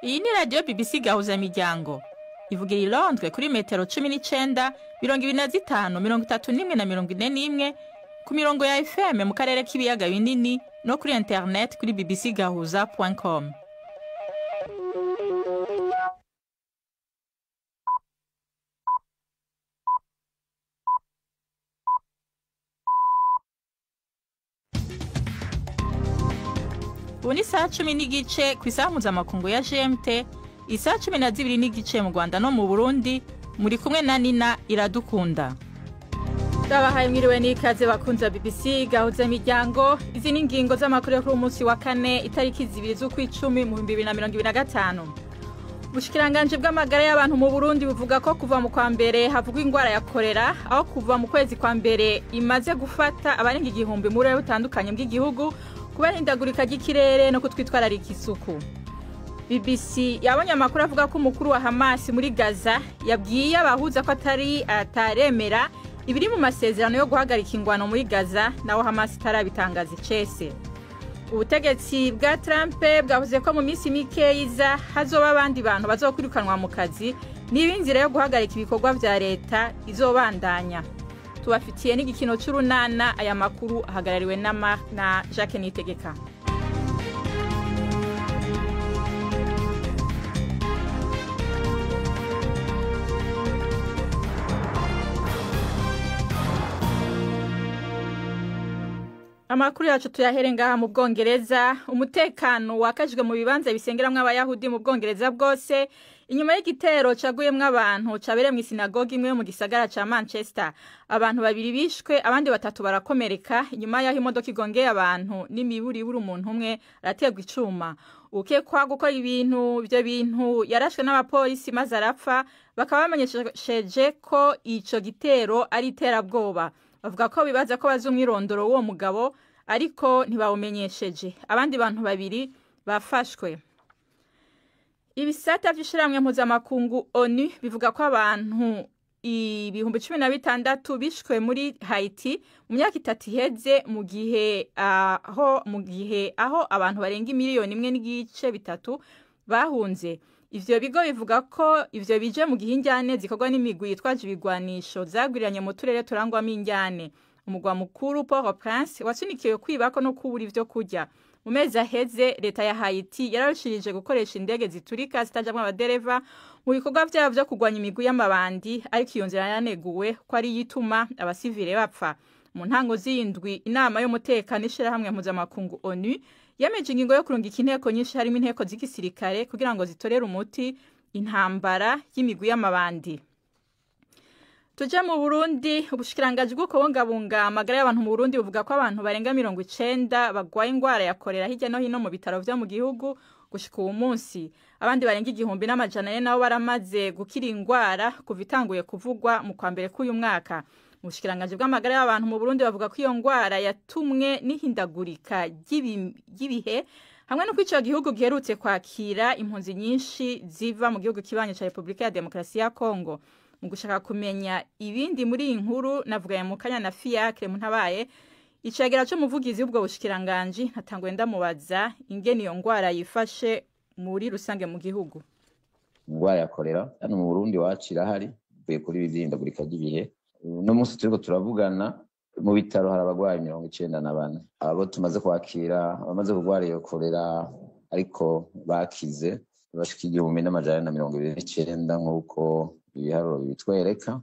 Iyi ni radio BBC Gahuza Miryango. Ivugira i Londres kuri metero 19, 25, 31 na 41 ku mirongo ya FM mu karere k'ibiyaga binini no kuri internet kuri bbcgahuza.com. Ubu ni saa 10 n'igice ku isaha mpuzamakungu ya GMT, isaha 12 n'igice mu Rwanda no mu Burundi. Muri kumwe na Nina Iradukunda. Ndabahaye mwiriwe n'ikaze bakunza BBC Gahuza Miryango. Izi ni ingingo z'amakuru yo ku munsi wa kane itariki 2 z'ukwicumi mu 2025. Ubushikiranganje bw'amagara y'abantu mu Burundi buvuga ko kuva mu kwa mbere havugwa ingwara ya kolera, aho kuva mu kwezi kwa mbere imaze gufata abarenga igihumbi mu burere butandukanye bw'igihugu kubera indagurika ry'ikirere no kutwitwararika isuku. BBC yabonye amakuru avuga ko umukuru wa Hamas muri Gaza yabwiye abahuza ko ataremera ibiri mu masezerano yo guhagarika ingwano muri Gaza, naho Hamas itarabitangaza icese. Ubutegetsi bwa Trump bwavuze ko mu minsi mike iza hazoba abandi bantu bazokwirukanwa mu kazi n'ibinzira yo guhagarika ibikorwa vya leta izobandanya. Tubafitiye n'igikino c'urunana. Aya makuru ahagarariwe na Jacques Nitegeka. Amakuru yacu tuyahere ngaha mu Bwongereza. Umutekano wakajwe mu bibanza bisengeramwe abayahudi mu Bwongereza bwose inyuma y'igitero caguyemwe abantu cabere mu sinagogi imwe mu gisagara ca Manchester. Abantu babiri bishwe, abandi batatu barakomereka inyuma y'aho imodoka igongeye abantu n'imiburiburi umuntu umwe arategwa icuma. Ukekwa gukora ibyo bintu yarashwe n'abapolisi maze arapfa. Bakaba bamenyesheje ko ico gitero ari iterabwoba. Bavuga ko bibaza ko bazumwirondoro uwo mugabo ariko ntibawumenyesheje. Abandi bantu babiri bafashwe. Ibisata vy'ishiramwe mpuzamakungu ONU bivuga ko abantu 16,000 bishwe muri Haiti mu myaka 3 iheze, mu gihe aho abantu barenga miliyoni 1.3 bahunze. Ivyo bigo bivuga ko ivyo bije mu gihe injyane zikorwa n'imigwi yitwaje ibigwanisho zagwiriranye mu turere turangwamo injyane. Umugwa mukuru Port-au-Prince wasunikiwe kwibako no kubura ivyo kurya. Mu mezi aheze leta ya Haiti yararushirije gukoresha indege ziturika zitajamwe abadereva mu bikorwa vyabo vyo kugwanya imigwi y'amabandi, ariko iyo nzira yaneguwe ko ari yituma abasivile bapfa. Mu ntango z'indwi inama y'umutekano ishirahamwe mpuzamakungu ONU yameje ingingo yo kurungika inteko nyinshi harimo inteko z'igisirikare kugira ngo zitorere umuti intambara y'imigwi y'amabandi. Tuje mu Burundi. Ubushikiranganje bwo kubungabunga amagara y'abantu mu Burundi buvuga ko abantu barenga 90 bagwaye ingwara ya kolera hirya no hino mu bitaro vyo mu gihugu gushika uwo munsi. Abandi barenga igihumbi n'amajana nabo baramaze gukira ingwara kuva itanguye kuvugwa mu kwa mbere k'uyu mwaka. Ubushikiranganje bw'amagara y'abantu mu Burundi bavuga ko iyo ngwara yatumwe n'ihindagurika ry'ibihe hamwe no kwica gihugu giherutse kwakira impunzi nyinshi ziva mu gihugu kibanye ca Republika ya Demokarasi ya Kongo. Mu gushaka kumenya ibindi muri iyi nkuru navugaye mu kanya na Fiacre Muntabaye, icagera cyo muvugizi ubwo bushikiranganje, natangwe ndamubaza ingene iyo ngwara yifashe muri rusange mu gihugu. Ingwara ya kolera hano mu Burundi wacira hari buye kuri bizindagurika ry'ibihe. No munsi turiko turavugana mu bitaro hari abagwayi 94. Abo tumaze kwakira abamaze kugwara iyo kolera ariko bakize bashika 1,229 nk'uko ibiharuro bitwereka.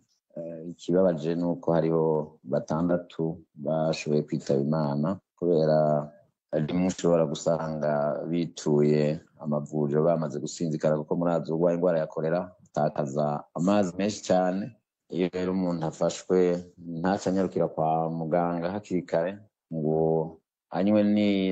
Ikibabaje nuko hariho 6 bashoboye kwitaba Imana kubera ari mushobora gusanga bituye amavuriro bamaze gusinzikara, kuko murazi urwaye ingwara ya kolera utakaza amazi menshi cyane. Iyo rero umuntu afashwe ntacanyarukira kwa muganga hakiri kare ngo anywe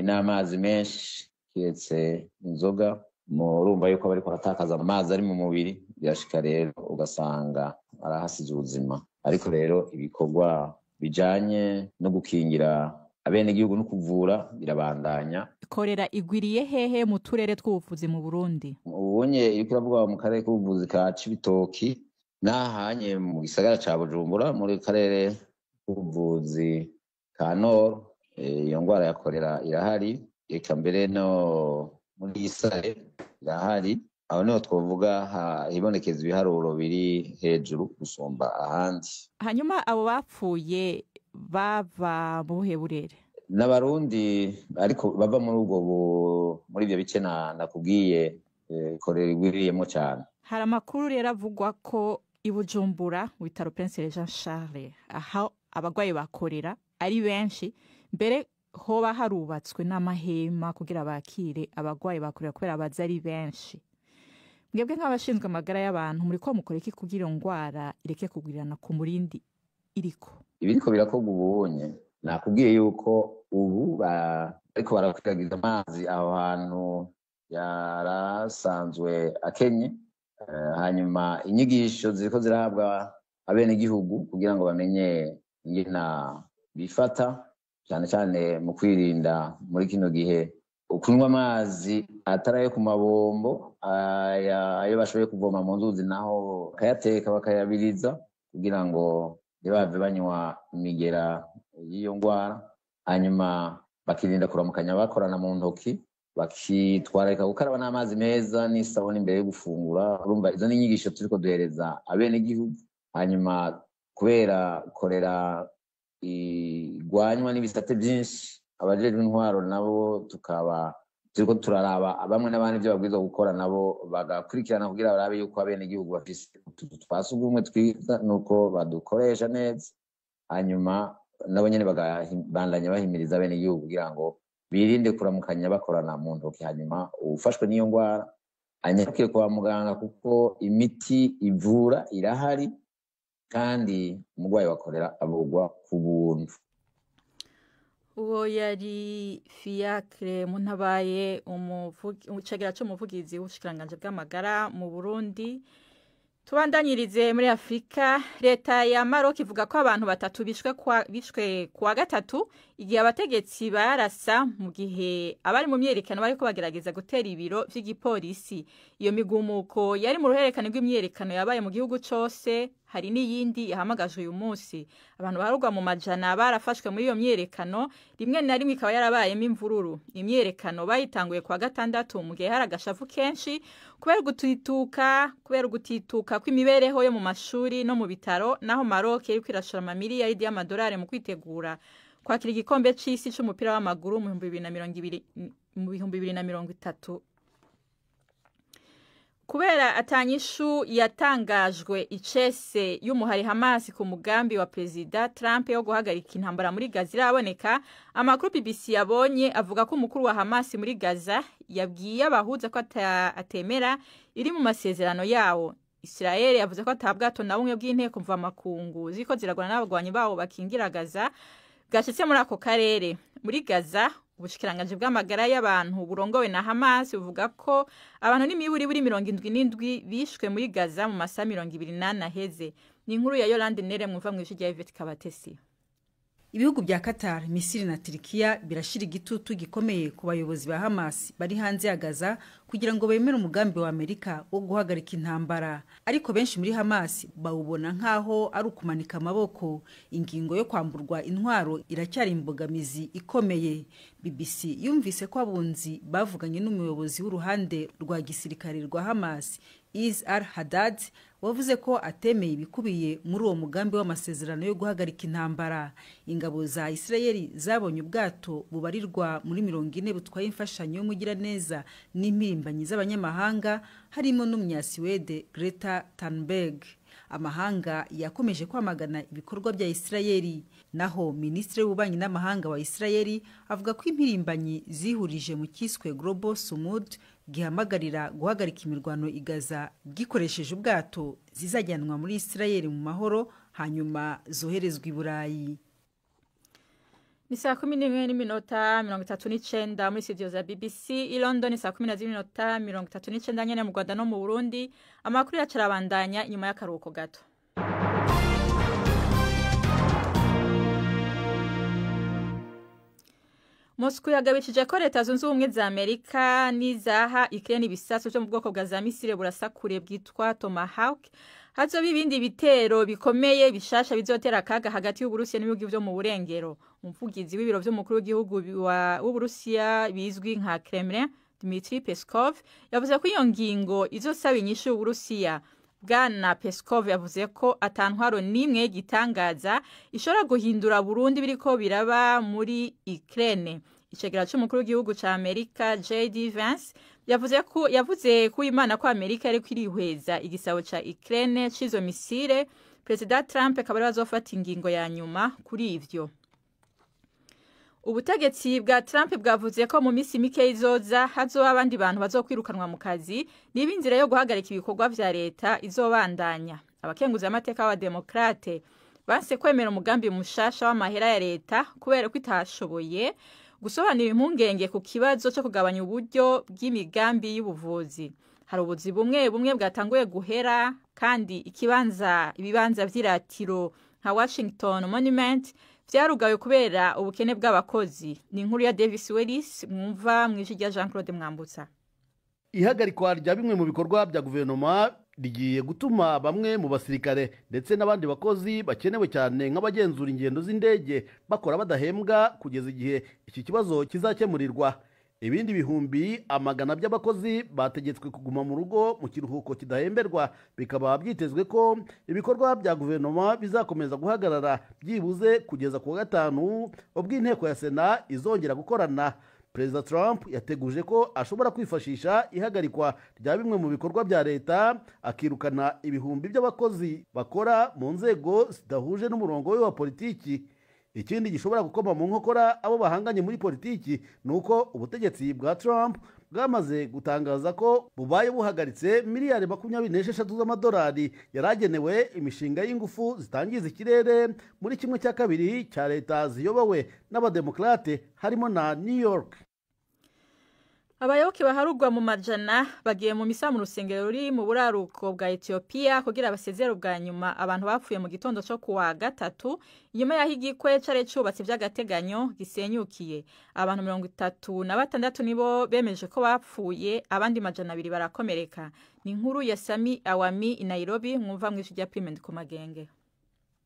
n'amazi menshi kiretse inzoga, murumva yuko bari kuratakaza amazi ari mu mubiri, birashika rero ugasanga arahasize ubuzima. Ariko rero ibikorwa bijanye no gukingira abene gihugu no kuvura birabandanya. Kolera igwiriye hehe mu turere tw'ubuvuzi mu Burundi? Ubonye iyo kiravuga mu karere k'ubuvuzi ka Cibitoki nahanye mu gisagara ca Bujumbura muri karere k'ubuvuzi ka Nord, iyo ngwara ya kolera irahari. Eka mbere no muri Isare irahari. aho niho twovuga hibonekeza ibiharuro biri hejuru gusumba ahandi. Hanyuma abo bapfuye bava mu buhe burere? N'abarundi ariko bava muri ibyo bice nakubwiye korera igwiriyemo cyane. Hari amakuru rero avugwa ko i Bujumbura mu bitaro Prince Jean Charles aho abagwayi bakorera ari benshi, mbere hoba harubatswe n'amahema kugira bakire abagwayi bakorera kubera baza ari benshi. Mwebwe nk'abashinzwe amagara y'abantu muri ko mukora iki kugira ngwara ireke kugwirana ku murindi iriko? Ibiriko birakorwa ubunye, nakubwiye yuko ubu ariko barakwiragiza amazi aho hantu yarasanzwe akenye, hanyuma inyigisho ziriko zirahabwa abenegihugu kugira ngo bamenye ingena bifata cyane cyane mu kwirinda muri kino gihe ukunywa amazi ataraye ku mabombo, ayo bashoboye kuvoma mu nzuzi naho bakayateka bakayabiriza kugira ngo ntibave banywa imigera y'iyo ngwara, hanyuma bakirinda kuramukanya bakorana mu ntoki, bakitwararika gukaraba n'amazi meza n'isabune imbere yo gufungura. Urumva izo n'inyigisho turiko duhereza abenegihugu. Hanyuma kubera korera igwanywa n'ibisate byinshi, abajejwe intwaro nabo tukaba turiko turaraba bamwe n'abandi ibyo babwirizwa gukora nabo bagakurikirana kugira barabe yuko abenegihugu bafise utuzu twa sugumwe twiza nuko badukoresha neza, hanyuma nabo nyene bagabandanya bahimiriza abenegihugu kugira ngo birinde kuramukanya bakorana mu ntoki, hanyuma ufashwe n'iyo ngwara anyarukiye kwa muganga kuko imiti ivura irahari kandi umugwayi wakorera avurwa ku buntu. Uwo yari Fiacre Muntabaye, icegera c'umuvugizi w'ubushikiranganje bw'amagara mu Burundi. Tubandanyirize muri Afrika, leta ya Maroc ivuga ko abantu 3 bishwe kuwa gatatu igihe abategetsi barasa mu gihe abari mu myerekano bariko bagerageza gutera ibiro vy'igipolisi. Iyo migumuko yari mu ruherekane rw'imyerekano yabaye mu gihugu cose. Hari n'iyindi yahamagajwe uyu munsi. Abantu barugwa mu majana barafashwe muri iyo myerekano, rimwe na rimwe ikaba yarabayemo imvururu. Imyerekano bayitanguye kwa gatandatu mu gihe hari agashavu kenshi kubera gutituka kw'imibereho yo mu mashuri no mu bitaro, naho Maroc iri kwirashora amamiliyaridi y'amadolari mu kwitegura kwakira igikombe c'isi c'umupira w'amaguru mu 2030. Kubera atanyishu yatangajwe icese y'umuhari Hamas ku mugambi wa Perezida Trump yo guhagarika intambara muri Gaza iraboneka, amakuru BBC yabonye avuga ko umukuru wa Hamas muri Gaza yabwiye abahuza ko atemera iri mu masezerano yawo. Israel yavuze ko atabwato na bumwe bw'inteko mvamakungu ziko ziragwana n'abagwanyi bawo bakingira Gaza bwashitse muri ako karere. Muri Gaza ubushikiranganje bw'amagara y'abantu burongowe na Hamas buvuga ko abantu n'imiburi buri 77 bishwe muri Gaza mu masaha 28 aheze. Ni inkuru ya Yolande Nere mwumva mu ijwi rya Yvette Kabatesi. Ibihugu bya Qatar, Misiri na Turkiya birashira igitutu gikomeye ku bayobozi ba Hamas bari hanze ya Gaza kugira ngo bemere umugambi wa Amerika wo guhagarika intambara. Ariko benshi muri Hamas bawubona nkaho ari ukumanika amaboko. Ingingo yo kwamburwa intwaro iracyari imbogamizi ikomeye. BBC yumvise ko abunzi bavuganye n'umuyobozi w'uruhande rwa gisirikare rwa Hamas, Is al-Haddad, wavuze ko atemeye ibikubiye muri uwo mugambi w'amasezerano yo guhagarika intambara. Ingabo za Israeli zabonye ubwato bubarirwa muri 40 butwaye imfashanyo y'umugira neza n'impirimbanyi z'abanyamahanga, harimo n'umunyasiwede Greta Thunberg. Amahanga yakomeje kwamagana ibikorwa bya Israeli. Naho Ministre w'ububanyi n'amahanga wa Israeli avuga ko impirimbanyi zihurije mu kiswe Global Summit gihamagarira guhagarika imirwano igaza gikoresheje ubwato zizajyanwa muri Israeli mu mahoro hanyuma zoherezwa i Burayi. Ni saa 11:39 muri studio za BBC i London, saa 11:39 nyene mu Rwanda no mu Burundi. Amakuru yacarabandanya nyuma y'akaruhuko gato. Moscow yagabishije ko leta zunze ubumwe za Amerika nizaha Ukraine ibisasu byo mu bwoko bwa za misile burasakure bwitwa Tomahawk, hazo bibindi bitero bikomeye bishasha bizotera kaga hagati y'Uburusiya n'ibihugu byo mu burengero. Umuvugizi w'ibiro byo mukuru w'igihugu w'Uburusiya bizwi nka Kremlin, Dmitry Peskov yavuze ko iyo ngingo izosaba inyishu y'Uburusiya. Bwana Peskov yavuze ko atantwaro n'imwe y'igitangaza ishobora guhindura Burundi biriko biraba muri Ukraine. Icegera c'umukuru w'igihugu ca Amerika JD Vance yavuze ko Imana ko Amerika yari kwirihweza igisabo ca Ukraine cizo misile. Perezida Trump akaba azofata ingingo ya nyuma kuri ivyo. Ubutegetsi bwa Trump bwavuze ko mu misi mike izoza hazoba abandi bantu bazokwirukanwa mu kazi niba inzira yo guhagarika ibikorwa vya leta izobandanya. Abakenguza amateka b'abademokrate banse kwemera umugambi mushasha w'amahera ya leta kubera ko itashoboye gusobanura impungenge ku kibazo cyo kugabanya uburyo bw'imigambi y'ubuvuzi. Hari ubuzi bumwe bwatanguye guhera kandi ibibanza vy'iratiro nka Washington Monument vyarugawe kubera ubukene bw'abakozi. Ni inkuru ya Davis Wellis mwumva mwijwi rya Jean-Claude Mwambutsa. Ihagarikwa rya bimwe mu bikorwa bya guverinoma rigiye gutuma bamwe mu basirikare ndetse n'abandi bakozi bakenewe cyane nk'abagenzura ingendo z'indege bakora badahembwa kugeza igihe iki kibazo kizakemurirwa. Ibindi bihumbi amagana by'abakozi bategetswe kuguma mu rugo mu kiruhuko kidahemberwa, bikaba byitezwe ko ibikorwa bya guverinoma bizakomeza guhagarara byibuze kugeza ku wa gatanu ubwo inteko ya Sena izongera gukorana. Perezida Trump yateguje ko ashobora kwifashisha ihagarikwa rya bimwe mu bikorwa bya leta akirukana ibihumbi by'abakozi bakora mu nzego zidahuje n'umurongo we wa politiki. Ikindi gishobora gukoma mu nkokora abo bahanganye muri politiki nuko ubutegetsi bwa Trump bwamaze gutangaza ko bubaye buhagaritse miliyari 26 z'amadolari yaragenewe imishinga y'ingufu zitangiza ikirere muri kimwe cya kabiri cya leta ziyobowe n'abademokrate harimo na New York. Abayoboke baharugwa mu majana bagiye mu misa mu rusengero ruri mu buraruko bwa Ethiopia kugira basezere bwa nyuma abantu bapfuye mu gitondo cyo kuwa gatatu nyuma ya higikwe care cyubatse by'agateganyo gisenyukiye. Abantu 36 nibo bemeje ko bapfuye, abandi majana 2 barakomereka. Ni inkuru ya Sami Awami i Nairobi mwumva mwishu rya Piment ku magenge.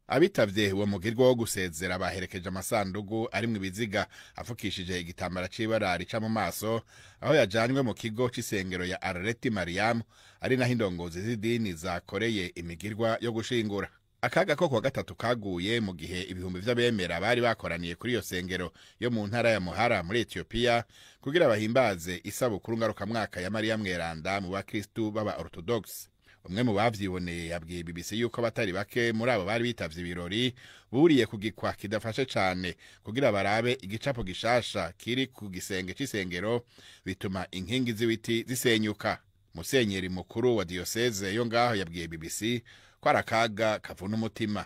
Abitavye uwo mugirwa wo gusezera baherekeje amasandugu ari mu biziga afukishije igitambara c'ibara rica mu maso aho yajanywe mu kigo c'isengero ya Arleti Mariam ari naho indongozi z'idini zakoreye imigirwa yo gushingura. Akaga ko kuwa gatatu kaguye mu gihe ibihumbi vy'abemera bari bakoraniye kuri iyo sengero yo mu ntara ya Muhara muri Ethiopia kugira bahimbaze isabukuru ngarukamwaka ya Maria Mweranda mu bakristu baba Orthodox. Umwe mu bavyiboneye yabwiye BBC yuko batari bake muri abo bari bitavye ibirori buriye kugikwa kidafashe cane kugira barabe igicapo gishasha kiri ku gisenge c'isengero bituma inkingi z'ibiti zisenyuka. Musenyeri mukuru wa diocese yo ngaho yabwiye BBC ko arakaga kavuna umutima.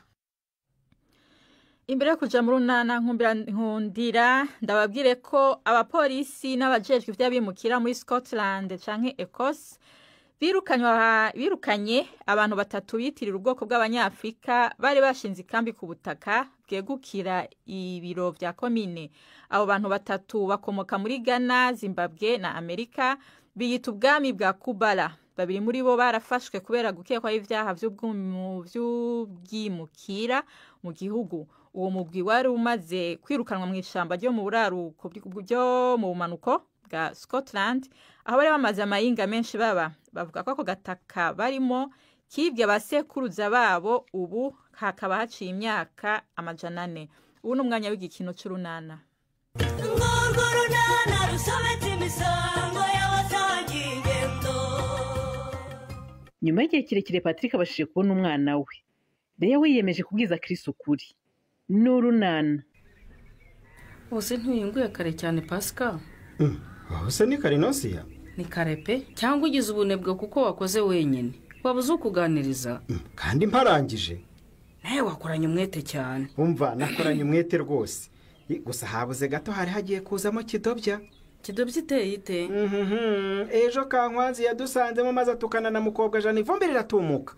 Imbere yo kuja mu runana nkundira ndababwire ko abapolisi n'abajejwe ivy'abimukira muri Scotland canke Ecosse birukanye abantu 3 bitirira ubwoko bw'abanyafrika bari bashinze ikambi ku butaka bwegukira ibiro vya komine. Abo bantu 3 bakomoka muri Ghana, Zimbabwe na Amerika biyita ubwami bwa Kubala. 2 muri bo barafashwe kubera gukekwa ivyaha vy'ubwimukira mu gihugu. Uwo mugwi wari umaze kwirukanwa mu ishamba ryo mu buraruko byo mu bumanuko bwa Scotland aho bari bamaze amayinga menshi bavuga ko ako gataka barimo kibwe abasekuruza babo ubu hakaba haciye imyaka 400. Ubu n'umwanya w'igikino c'urunana. Nyuma y'igihe kirekire Patrick abashije kubona umwana we. Leya wiyemeje kubwiza Kristo ukuri. N'urunana. Ose ntuyinguye kare cyane Pascal. Ose ni Karinosiya? Ni karepe cyangwa ugize ubunebwe kuko wakoze wenyine. Wabuze ukuganiriza. Kandi mparangije. Nawe wakoranye umwete cyane. Umva nakoranye umwete rwose. Gusa habuze gato hari hagiye kuzamo kidobya. Kidobya iteye ite? Ejo Kankwanzi yadusanzemo maze atukana na mukobwa Jane Ivombe riratumuka.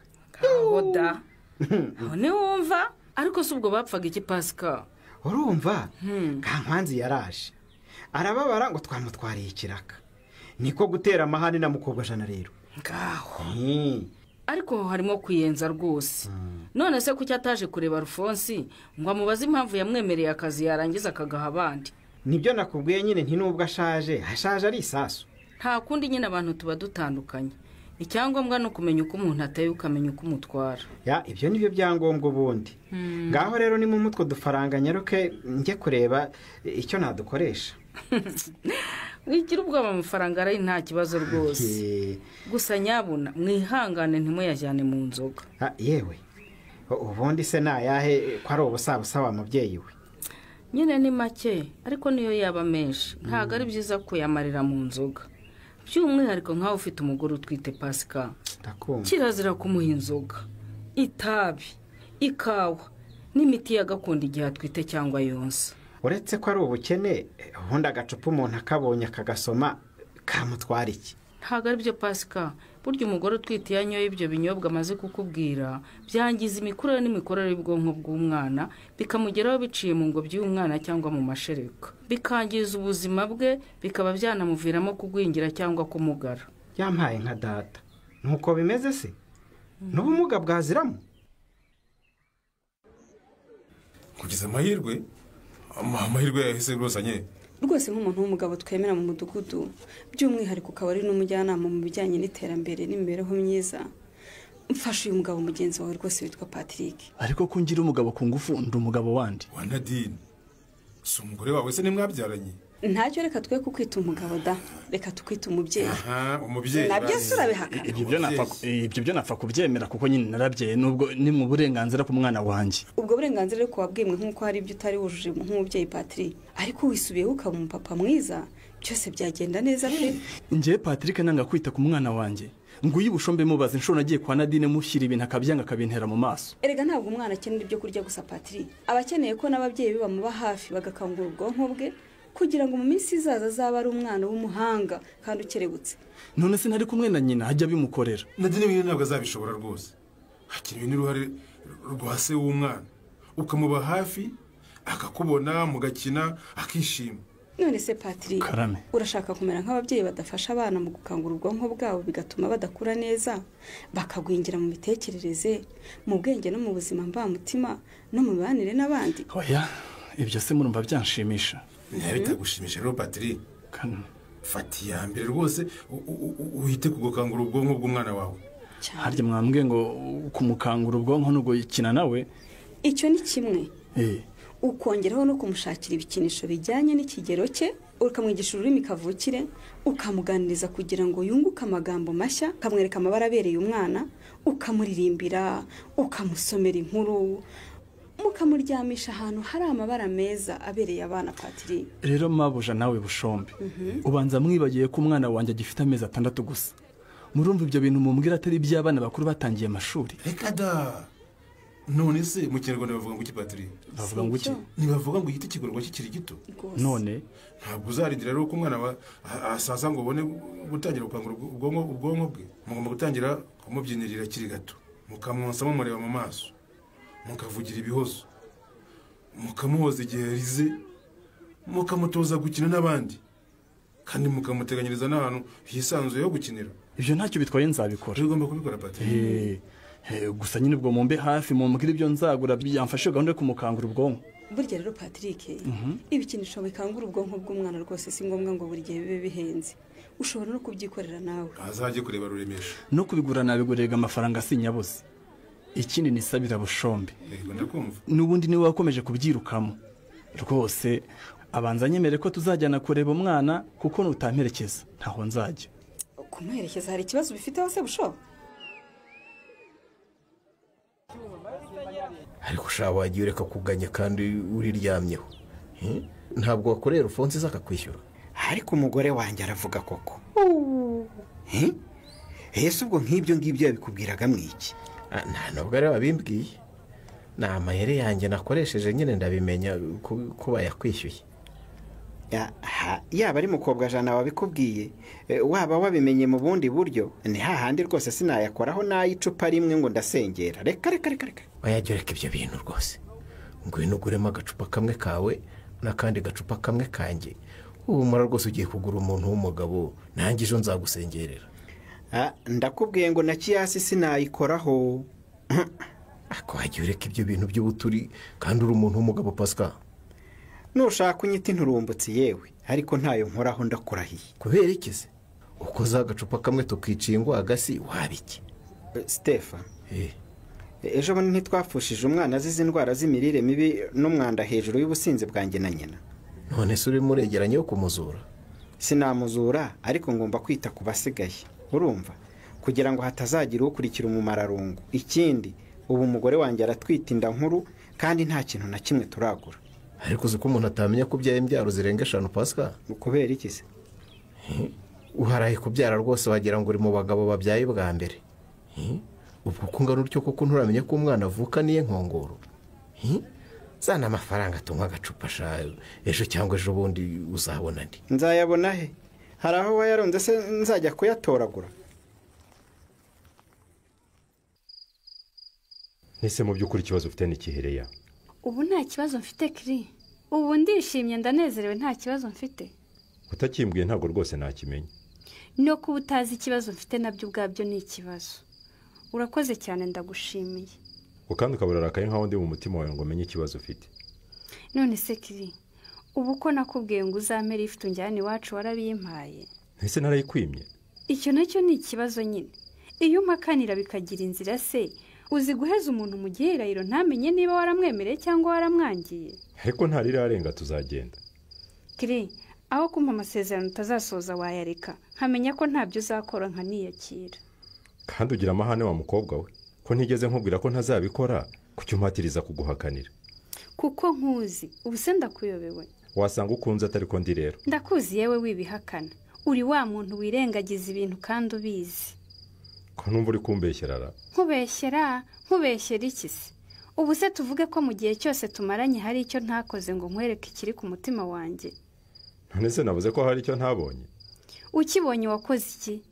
Oda. None wumva ariko si ubwo bapfaga iki Pascal? Urumva? Kankwanzi yaraje. Arababara ngo twamutwariye ikiraka. Niko gutera amahane na mukobwa Jana rero. Ngaho. Ariko harimo kuyenza rwose. None se kuki ataje kureba Alphonse ngo amubaze impamvu yamwemereye akazi yarangiza akagaha abandi? Nibyo nakubwiye nyine nti nubwo ashaje ari isasu. nta kundi nyine abantu tuba dutandukanye. Icyangombwa ni ukumenya uko umuntu ateye ukamenya uko umutwara. Ibyo ni byo byangombwa ubundi. Ngaho rero ni mu mutwe dufaranga nyaruke njye kureba icyo nadukoresha. Wigira ubwoba amafaranga ari nta kibazo rwose. Gusa nyabuna mwihangane ntimuyajyane mu nzoga. Yewe ubundi se nayahe ko ari ubusabusa wa mubyeyi we? Nyine ni make ariko niyo yaba menshi ntabwo ari byiza kuyamarira mu nzoga. By'umwihariko nkaho ufite umugore utwite Pasika. Kirazira kumuha inzoga, itabi, ikawa n'imiti ya gakondo igihe atwite cyangwa yonsa. Uretse ko ari ubukene ubundi agacupa umuntu akabonye akagasoma kamutwara iki? Ntabwo ari byo Pasika. Burya umugore utwite yanyoye ibyo binyobwa amaze kukubwira byangiza imikurire n'imikorere y'ubwonko bw'umwana bikamugeraho biciye mu ngobyi y'umwana cyangwa mu mashereka, bikangiza ubuzima bwe, bikaba byanamuviramo kugwingira cyangwa kumugara. Yampaye nka data. Nuko bimeze se? N'ubumuga bwaziramo? Kugeza amahirwe yahise rwose rwose nk'umuntu w'umugabo twemera mu mudugudu, by'umwihariko ukaba ari n'umujyanama mu bijyanye n'iterambere n'imibereho myiza. Mfashe uyu mugabo mugenzi wawe rwose witwa Patrick. Ariko ko ngira umugabo ku ngufu ndi umugabo wandi. Wa Nadine, si umugore wawe se nimwabyaranye? Ntacyo reka twe kukwita umugabo da, reka tukwita umubyeyi. Umubyeyi. Nabyo surabihaka. Ibyo byo napfa kubyemera kuko nyine narabyaye nubwo ni mu burenganzira ku mwana wanjye. Ubwo burenganzira ariko wabwimwe nk'uko hari ibyo utari wujuje nk'umubyeyi Patrick, ariko wisubiyeho ukaba umupapa mwiza byose byagenda neza pe. Ngiye Patrick nanga kwita ku mwana wanjye. Nguyi bushombe mubaza inshuro nagiye kwa Nadine mushyira ibintu akabyanga akabintera mu maso. Erega ntabwo umwana akenera ibyo kurya gusa Patrick. Abakeneye ko n'ababyeyi be bamuba hafi bagakangura ubwonko bwe kugira ngo mu minsi izaza azaba ari umwana w'umuhanga kandi ukerebutse. None se ntari kumwe na nyina hajya bimukorera. Nadine we ntabwo azabishobora rwose. Hakiri n'uruhare rwa se w'umwana. Ukamuba hafi akakubona mugakina akishima. None se Patrick, Karame, urashaka kumera nk'ababyeyi badafasha abana mu gukangura ubwonko bwabo bigatuma badakura neza, bakagwingira mu mitekerereze, mu bwenge no mu buzima mvamutima no mu mibanire n'abandi? Oya, ibyo se murumva byanshimisha. Ntibitagushimisha rero Patrick. Fata iya mbere rwose uhite kugukangura ubwonko bw'umwana wawe. Harya mwambwiye ngo kumukangura ubwonko no gukina nawe? Icyo ni kimwe. Ukongeraho no kumushakira ibikinisho bijyanye n'ikigero cye, ukamwigisha ururimi kavukire, ukamuganiriza kugira ngo yunguke amagambo mashya, ukamwereka amabara abereye umwana, ukamuririmbira, ukamusomera inkuru, mukamuryamisha ahantu hari amabara meza abereye abana Patrick. Rero mabuja nawe bushombe. Ubanza mwibagiye ko umwana wanjye agifite amezi 6 gusa. Murumva ibyo bintu mumbwira atari by'abana bakuru batangiye amashuri. Reka da. None se mu Kinyarwanda bavuga ngo iki Patrick? Bavuga ngo iki? Nibavuga ngo igiti kigorwa kikiri gito. None ntabwo uzarindira rero ko umwana asaza ngo ubone gutangira gukangura ubwonko bwe. Mugomba gutangira kumubyinirira kiri gato. Mukamwonsamo mureba mu maso. Mukavugira ibihozo. Mukamuhoza igihe rize. Mukamutoza gukina n'abandi. Kandi mukamuteganyiriza n'ahantu hisanzuye yo gukinira. Ibyo ntacyo bitwaye nzabikora. Ugomba kubikora Patrick. Gusa nyine ubwo mumbe hafi mumbwira ibyo nzagura byamfashe gahunda yo kumukangura ubwonko. Burya rero Patrick, ibikinisho bikangura ubwonko bw'umwana rwose si ngombwa ngo buri gihe bibe bihenze. Ushobora no kubyikorera nawe. Azajye kureba ruremesha. No kubigura nabigurega amafaranga sinyabuze. Ikindi nisabira bushombe. Nubundi niwe wakomeje kubyirukamo. Rwose abanza nyemere ko tuzajyana kureba umwana kuko nutamperekeza ntaho nzajya. Kumuherekeza hari ikibazo bifite hose bushobo? Ariko ushaka wagiye ureka kuganya kandi uriryamyeho. Ntabwo wakorera Alphonse akakwishyura. Ariko umugore wanjye aravuga koko. Ese ubwo nk'ibyo ngibyo yabikubwiraga mwiki? Ntabwo ari wabimbwiye. Ni amayeri yanjye nakoresheje nyine ndabimenya ko bayakwishyuye. Yaba ari mukobwa jana wabikubwiye, waba wabimenye mu bundi buryo, ni hahandi rwose sinayakoraho nayicupa rimwe ngo ndasengera. Reka. Wayajya ureka ibyo bintu rwose. Ngwino uguremo agacupa kamwe kawe n'akandi gacupa kamwe kanjye. Ubu mara rwose ugiye kugura umuntu w'umugabo, nanjye ejo nzagusengerera. Ndakubwiye ngo na kiyasi sinayikoraho. Ako wajya ureka ibyo bintu by'ubuturi kandi uri umuntu w'umugabo Pascal. Nushaka unyita inturumbutsi yewe, ariko ntayo nkoraho ndakurahiye. Kubera iki se? ukoza agacupa kamwe tukiciye ingwagasi wabiki Stefa ejo bundi ntitwapfushije umwana azize indwara z'imirire mibi n'umwanda hejuru y'ubusinzi bwanjye na nyina. none se urimo uregeranye yo kumuzura? Sinamuzura ariko ngomba kwita ku basigaye urumva, kugira ngo hatazagira ukurikira umumararungu. Ikindi ubu umugore wanjye aratwita inda nkuru kandi nta kintu na kimwe turagura. ariko uzi ko umuntu atamenya ko ubyaye imbyaro zirenga 5 Pascal? Kubera iki se? Uharaye kubyara rwose wagira ngo uri mu bagabo babyaye bwa mbere. Ubwo kungana utyo koko nturamenya ko umwana avuka niye nkongoro. Zana amafaranga tunywa agacupa shayo ejo cyangwa ejo bundi uzabona ndi. Nzayabona he? Hari aho wayaronze se nzajya kuyatoragura? Nese mu by'ukuri ikibazo ufite n'ikihereya? Ubu nta kibazo mfite Kiri. Ubu ndishimye ndanezerewe nta kibazo mfite. Utakimbwiye ntabwo rwose nakimenya. No kuba utazi ikibazo mfite nabyo ubwabyo ni ikibazo. Urakoze cyane ndagushimiye. Ukandi ukaburarakaye nkaho ndi mu mutima wawe ngo menye ikibazo ufite. None se Kiri, ubu ko nakubwiye ngo uzampere ifite unjyane iwacu warabimpaye. Ese narayikwimye? Icyo nacyo ni ikibazo nyine. Iyo umpakanira bikagira inzira se, uzi guheza umuntu mu gihirahiro ntamenye niba waramwemereye cyangwa waramwangiye. Ariko ntarirarenga tuzagenda. Kiri, aho kumpa amasezerano utazasoza wayareka, nkamenya ko ntabyo uzakora nkaniyakira. Kandi ugira amahane wa mukobwa we, ko ntigeze nkubwira ko ntazabikora, kuki umpatiriza kuguhakanira? Kuko nkuzi, ubu se ndakuyobewe. Wasanga ukunze atari ko ndi rero. Ndakuzi yewe wibihakana. Uri wa muntu wirengagiza ibintu kandi ubizi. Ko numva uri kumbeshyerara? Nkubeshyera iki se? Ubu se tuvuge ko mu gihe cyose tumaranye hari icyo ntakoze ngo nkwereke ikiri ku mutima wanjye. None se navuze ko hari icyo ntabonye? Ukibonye wakoze iki?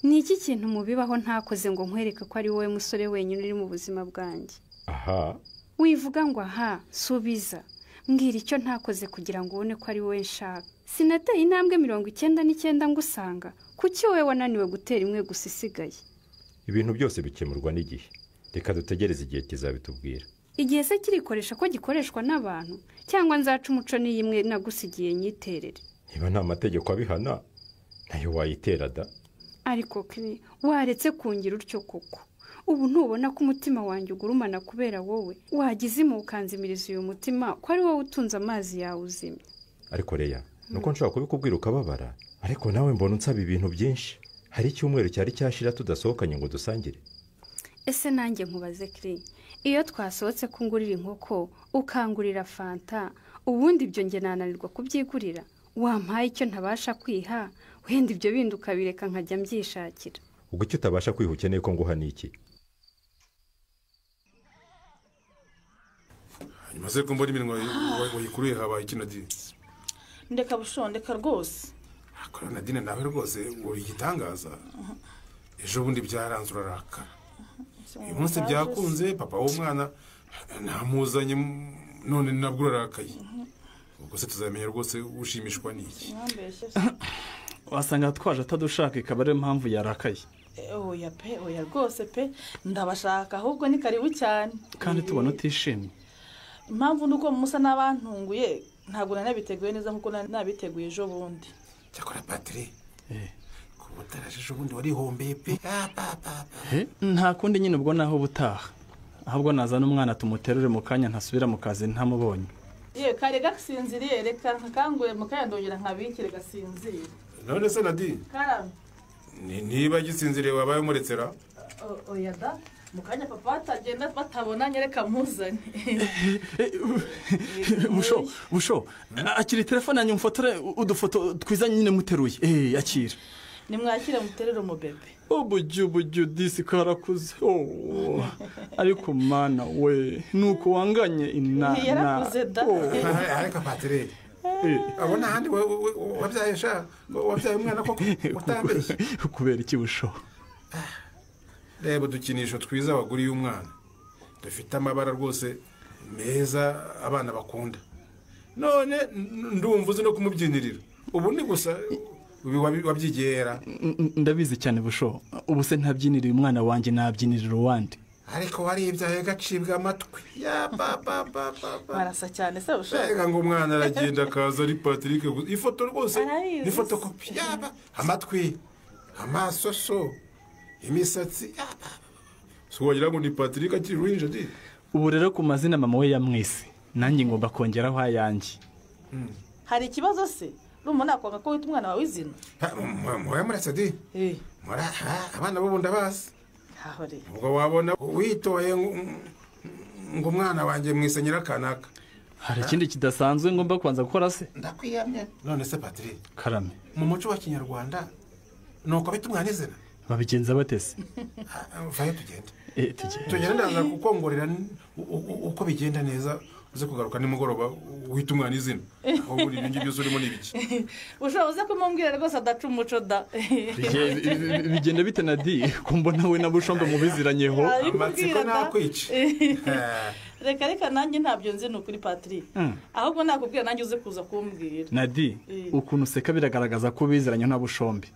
Ni iki kintu mubibaho ntakoze ngo nkwereke ko ari wowe musore wenyine uri mu buzima bwanjye? Aha. Wivuga ngo aha, subiza. Mbwira icyo ntakoze kugira ngo ubone ko ari wowe nshaka. Sinateye intambwe 99 ngusanga. Kuki wowe wananiwe gutera imwe gusa isigaye? Ibintu byose bikemurwa n'igihe. Reka dutegereze igihe kizabitubwira. Igihe se kirikoresha ko gikoreshwa n'abantu cyangwa nzaca umuco n'iyimwe nagusigiye nyiterere? Niba nta mategeko abihana nayo wayitera da. Ariko Kiri, waretse kungira utyo koko. Ubu ntubona ko umutima wanjye ugurumana kubera wowe. Wagize mu ukanzimiriza uyu mutima ko ari wowe utunze amazi yawe uzimye. Ariko Reya, nuko nshaka kubikubwira ukababara, ariko nawe mbona unsaba ibintu byinshi. Hari icyumweru cyari cyashira tudasohokanye ngo dusangire. Ese nanjye nkubaze Kiri, iyo twasohotse kungurira inkoko ukangurira fanta, ubundi ibyo nge nananirwa kubyigurira, wampaye icyo ntabasha kwiha, wenda ibyo bindi ukabireka nkajya mbyishakira. Ubwo icyo utabasha kwiha ukeneye ko nguha niki? Hanyuma se ko mbona iminwa wayikuruye habaye iki Nadine? Ndeka bushondeka rwose. Akora Nadine nawe rwose uri igitangaza. Ejo bundi byaranze uraraka. Uyu munsi byakunze papa w'umwana namuzanye none nabwo urarakaye. Ubwo se tuzamenya rwose ushimishwa n'iki? Wasanga twaje atadushaka ikaba ari impamvu yarakaye. Oya rwose pe ndabashaka ahubwo ni karibu cyane. Kandi tubona utishimye. Impamvu nuko musa n'abantunguye ntabwo nanabiteguye neza nkuko nabiteguye ejo bundi. Cyakora Patri. Kubutaraje ejo bundi warihombeye pe. Nta kundi nyine ubwo naho butaha. Ahubwo nazana umwana tumuterure mu kanya ntasubira mu kazi ntamubonye. Kare gasinziriye reka nkakangure mu kanya ndongera nkabikire gasinziriye. None se Nadine? Karame. Niba gisinziriye wabaye umuretsera? Oya da. Mukanya papa atagenda batabona nyereka muzanye. Busho, akiri telefone yanyu mfotore udufoto twiza nyine muteruye. Akira. Nimwakire muterere mu bebe. Ubuju disi karakuze. Ariko mana we nuko wanganye inana. Yarakuze da. Ariko Patri. Abona handi wabyaye sha wabyaye umwana koko utambeshye. Kubera iki Busho? Reba dukinisho twiza waguriye umwana. Dufite amabara rwose meza abana bakunda. None ndumva uzi no kumubyinirira. Ubu ni gusa wabyigera. Ndabizi cyane Busho. Ubu se ntabyiniriye umwana wanjye nabyinirira uwandi. Ariko waribyaye gacibwa amatwi. Ya baba. Marasa cyane se Busho. Rega ngo umwana aragenda akaza ari Patrick ifoto rwose ni fotokopi yaba amatwi amaso so imisatsi so wagira ngo ni Patrick akiri ruhinja di. Ubu rero ku mazina mama we yamwise nanjye ngomba kongeraho ayanjye. Hari ikibazo se rumuna kwanga ko wita umwana wawe izina? Moya muretse di. Mora abana bo ndabazi. Hahore. Ubwo wabona witoye ngo umwana wanjye mwisenyera kanaka. Hari ikindi kidasanzwe ngomba kwanza gukora se? Ndakwiyamye. None se Patrick. Karame. Mu muco wa Kinyarwanda nuko bita umwana izina. Babigenza batese? Vayo tugende. Tugende ndaza kukongorera uko bigenda neza uze kugaruka nimugoroba wita umwana izina. Aho buri bingi byose urimo nibiki. Ushoboze kumumbwira rwose adaca umuco da. Bigenda bite Nadi kumbona we na Bushombe mubiziranyeho? Amatsiko nakwica. Reka nanjye ntabyo nzi nukuri Patrick. Ahubwo nakubwira nanjye uze kuza kumbwira. Nadi ukuntu seka biragaragaza ko biziranye na Bushombe.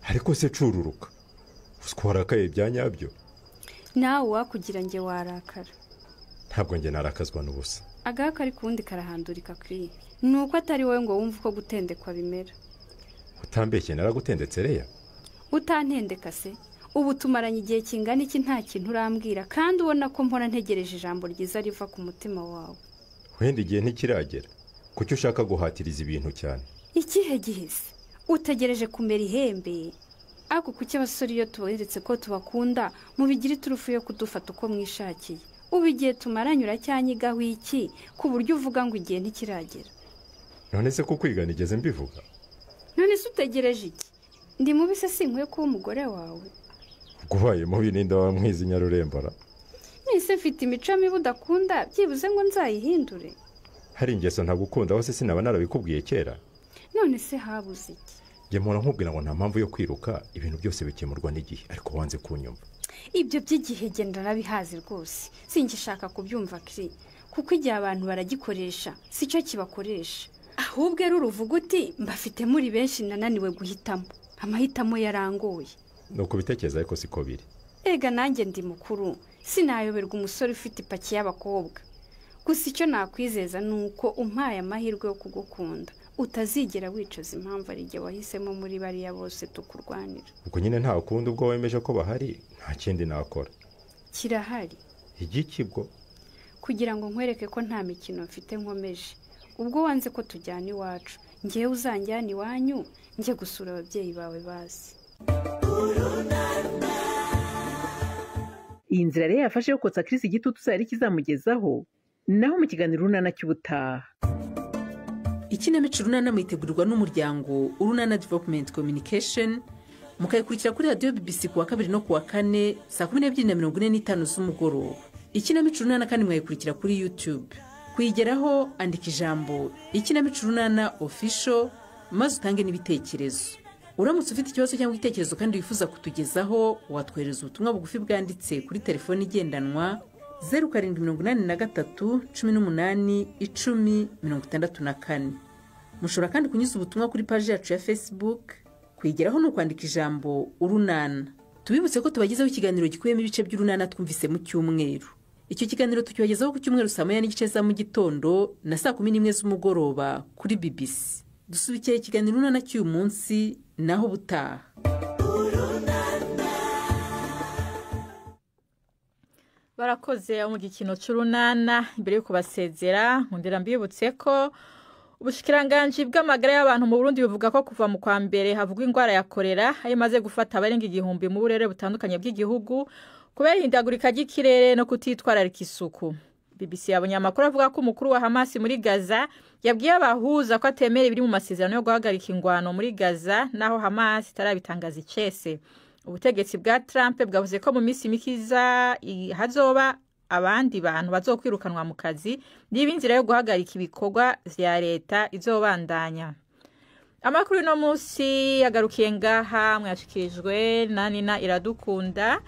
Ariko se cururuka uswarakaye byanyabyo nawe wakugira nge warakara. Ntabwo nge narakazwa n'ubusa. Agaka ari kundi karahandurika kuri nuko atari wowe ngo wumve uko gutendekwa bimera. Utambeshye naragutendetse reya. Utantendeka se ubu tumaranye igihe kingana iki nta kintu urambwira kandi ubona ko mpora ntegereje ijambo ryiza riva ku mutima wawe. Wenda igihe ntikiragera kuki ushaka guhatiriza ibintu cyane? Ikihe gihise utegereje kumera ihembe? Ako kuki abasore iyo tuberetse ko tubakunda mubigira iturufu yo kudufata uko mwishakiye. Ubu igihe tumaranye uracyanyigaho iki ku buryo uvuga ngo igihe ntikiragera? None se ko kwiga nigeze mbivuga? None se utegereje iki? Ndi mubi se sinkwiye kuba umugore wawe? Guhaye mubi ninda wa mwizi Nyarurembara. Nise mfite imico mibi udakunda byibuze ngo nzayihindure. Hari ingeso ntagukunda wose sinaba narabikubwiye kera. None se habuze iki? Nge mpora nkubwira ngo nta mpamvu yo kwiruka ibintu byose bikemurwa n'igihe ariko wanze kunyumva. Ibyo by'igihe genda nabihazi rwose singishaka kubyumva kiri kuko igihe abantu baragikoresha sico kibakoresha. Ahubwo rero uruvuga uti mbafite muri benshi nananiwe guhitamo amahitamo yarangoye. Nuko bitekereza ariko siko biri. Ega nanjye ndi mukuru sinayoberwa umusore ufite ipaki y'abakobwa. Gusa icyo nakwizeza nuko umpaye amahirwe yo kugukunda utazigera wicuza impamvu ari igihe wahisemo muri bariya bose tukurwanira. Ubwo nyine nta kundi ubwo wemeje ko bahari nta kindi nakora. Kirahari. Igiki bwo? Kugira ngo nkwereke ko nta mikino mfite nkomeje. Ubwo wanze ko tujyana iwacu ngewe uzanjyana iwanyu nje gusura ababyeyi bawe bazi. Iyi nzira rero yafashe yo kotsa Chris igitutu zari kizamugezaho naho mu kiganiro runana cy'ubutaha. Ikinamico runana mwitegurirwa n'umuryango Urunana Development Communication mukayikurikira kuri radio BBC kuwa 2 no kuwa 4 saa 12:45 z'umugoroba. Ikinamico runana kandi mwayikurikira kuri YouTube. Kuyigeraho andika ijambo Ikinamico runana official maze utange n'ibitekerezo. Uramutse ufite ikibazo cyangwa igitekerezo kandi wifuza kutugezaho watwohereza ubutumwa bugufi bwanditse kuri telefone igendanwa 0783181064. Mushobora kandi kunyuza ubutumwa kuri page yacu ya Facebook. Kwigeraho no kwandika ijambo Urunana. Tubibutse ko tubagezaho ikiganiro gikuyemo ibice by'Urunana twumvise mu cyumweru. Icyo kiganiro tukibagezaho ku cyumweru saa 9:30 za mu gitondo na saa 11 z'umugoroba kuri BBC. Dusubikiye ikiganiro Urunana cy'uyu munsi naho butaha. Barakoze mu gikino cy'Urunana. Imbere yo kubasezera nkundira mbibutse ko ubushikiranganje bw'amagara y'abantu mu Burundi buvuga ko kuva mu kwa mbere havugwa indwara ya kolera ayo maze gufata abarenga 1000 mu burere butandukanye bw'igihugu kubera ihindagurika ry'ikirere no kutitwararika isuku. BBC yabonye amakuru avuga ko umukuru wa Hamas muri Gaza yabwiye abahuza ko atemera ibiri mu masezerano yo guhagarika ingwano muri Gaza naho Hamas itarabitangaza icese. Ubutegetsi bwa Trump bwavuze ko mu minsi mikiza hazoba abandi bantu bazokwirukanwa mu kazi n'ibinzira yo guhagarika ibikorwa vya leta izobandanya. Amakuru no munsi yagarukiye ngaha mwashikirijwe na Nina Iradukunda.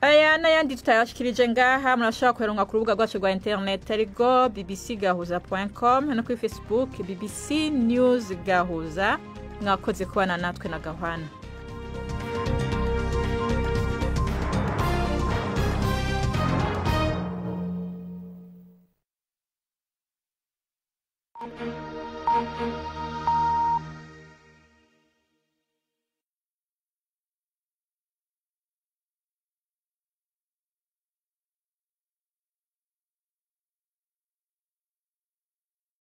Aya n'ayandi tutayashikirije ngaha murashobora kuheronka ku rubuga rwacu rwa internet arigo bbcgahuza.com no kuri Facebook BBC News Gahuza. Mwakoze kubana natwe na Gahwana. Thank you.